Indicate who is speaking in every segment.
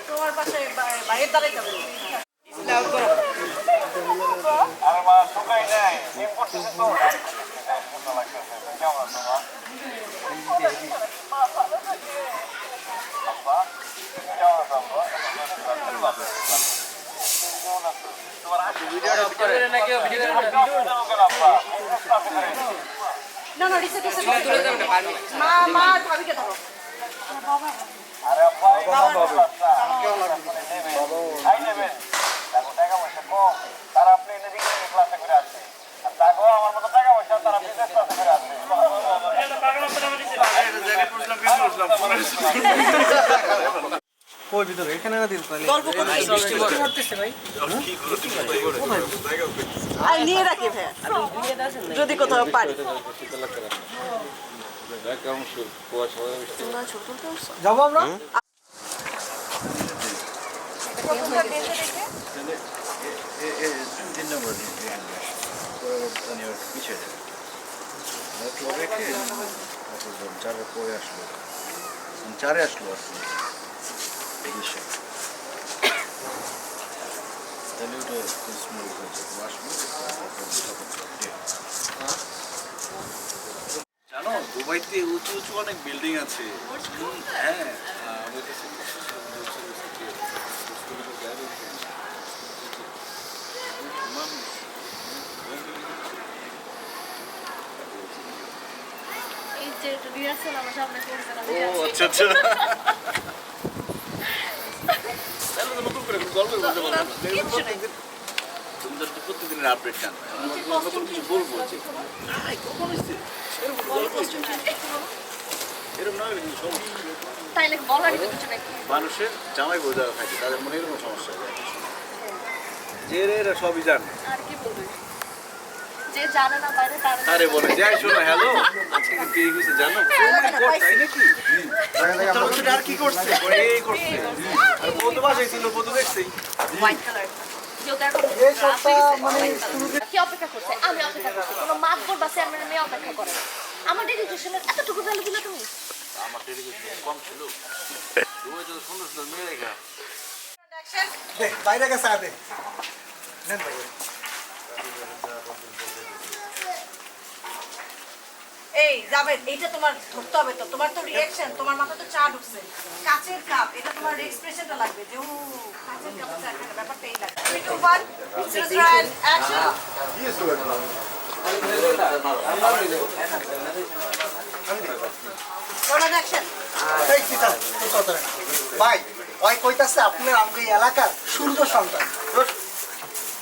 Speaker 1: তোমার পাশে বাইরের দাঁড়াই যাবে না না রিসেট মা মা ভাবিকে ধরো বাবা আরে বাবা কেউ লাগবে আই নেবেন দেখো টাকা পয়সা কম তারা আপনি এদিকে ক্লাসে করে আসছে আর দেখো আমার মতো টাকা পয়সা তারা বিজনেস ক্লাসে করে আসছে এটা পাগল মতো নাম দিছিল এটা জায়গা পুরলাম কই ভিতরে এখানে না দিন তাহলে গল্প করতেছে ভাই কি আর নিয়ে রাখি ভাই যদি কোথাও পারি যাবো আমরা
Speaker 2: চারে আসলো জানো দুবাইতে উঁচু উঁচু অনেক বিল্ডিং আছে। হ্যাঁ আচ্ছা আচ্ছা নতুন করে গল্প বলতে পারবো তোমাদের তো প্রতিদিনের আপডেট জানো নতুন কিছু বলবো যে কখন হচ্ছে এরকম নয় তাইলে বলার কিছু নাকি মানুষের জামাই বোঝা থাকে তাদের মনে এরকম সমস্যা হয় যে এরা সবই জানে আর কি বলবে যে জানে না বাইরে তারে বলে যাই শোনো হ্যালো আজকে কিন্তু এই কিছু জানো তাই নাকি তাহলে আর কি করছে এই করছে আর বন্ধু বাসায় ছিল বন্ধু দেখছি হোয়াইট কালার কি অপেক্ষা করছে আমি অপেক্ষা করছি কোনো মাতবর বা চেয়ারম্যানের মেয়ে অপেক্ষা করে আমার ডেডিকেশনের এতটুকু ভ্যালু দিলে তুমি আমার ডেডিকেশন কম ছিল তুমি তো সুন্দর সুন্দর মেয়ে দেখা দেখ বাইরে গেছে আদে নেন ভাই এই যাবে এইটা তোমার ধরতে হবে তো তোমার তো রিঅ্যাকশন তোমার মাথা তো চা ঢুকছে কাচের কাপ এটা তোমার এক্সপ্রেশনটা লাগবে যে ও কাচের কাপ চা খায় ব্যাপারটা এই লাগবে 3 2 1 সিরিয়াস অ্যাকশন ইয়েস তো রোল অ্যাকশন এই সিটা তো কথা না ভাই ওই কইতাছে আপনার আমগো এলাকার সুন্দর সন্তান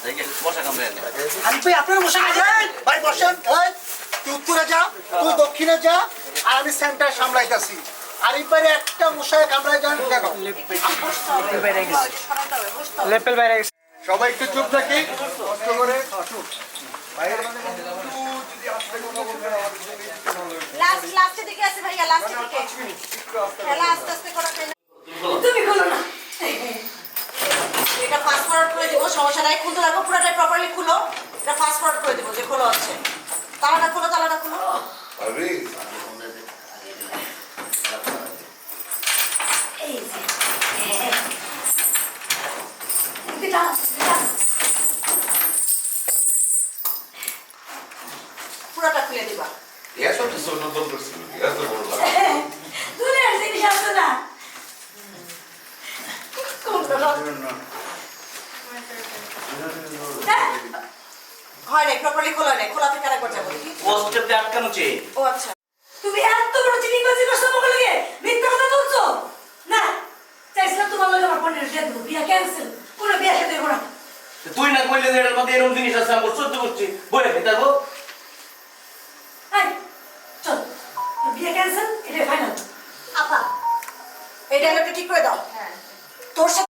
Speaker 2: দেখে বসা কামড়ে আরে ভাই আপনারা বসা কামড়ে ভাই বসেন এই তুই উত্তরে যা তুই দক্ষিণে যা আর আমি সেন্টার সামলাইতাছি আর এইবারে একটা মশায় কামড়ায় যান কেন লেপেল বাইরে সবাই একটু চুপ থাকি কষ্ট করে আসুন বাইরে মানে যদি আসতে কথা বলবেন আমাদের লাস্টে দিকে আছে ভাইয়া লাস্টে দিকে খেলা আস্তে আস্তে করা কেন তুমি বলো না এটা ফাস্ট ফরওয়ার্ড করে দিব সমস্যা নাই খুলতে রাখো পুরোটাই প্রপারলি খুলো এটা ফাস্ট ফরওয়ার্ড করে দিব যে খোলা আছে তালাটা খুলো আরে এই যে পুরোটা খুলে দিবা এসব তো সোনা তো করছিস এত বড় লাগে তুই আর জিনিস আছে না হয় না প্রপারলি খোলা নেই খোলা থেকে আরেকবার যাবো পোস্টারতে আটকানো চেয়ে ও আচ্ছা তুমি এত বড় চিনি বাজি করছো বলে লাগে মিথ্যা কথা বলছো না চাইছিলাম তোমার লগে আমার বোনের বিয়ে দেব বিয়ে ক্যান্সেল কোন বিয়ে সাথে দেব না তুই না কইলে যে এর মধ্যে এরকম জিনিস আছে আমি সহ্য করছি বলে ফেটাবো এই চল বিয়ে ক্যান্সেল এটা ফাইনাল আপা
Speaker 1: এই ডায়লগটা ঠিক করে দাও। তোর সাথে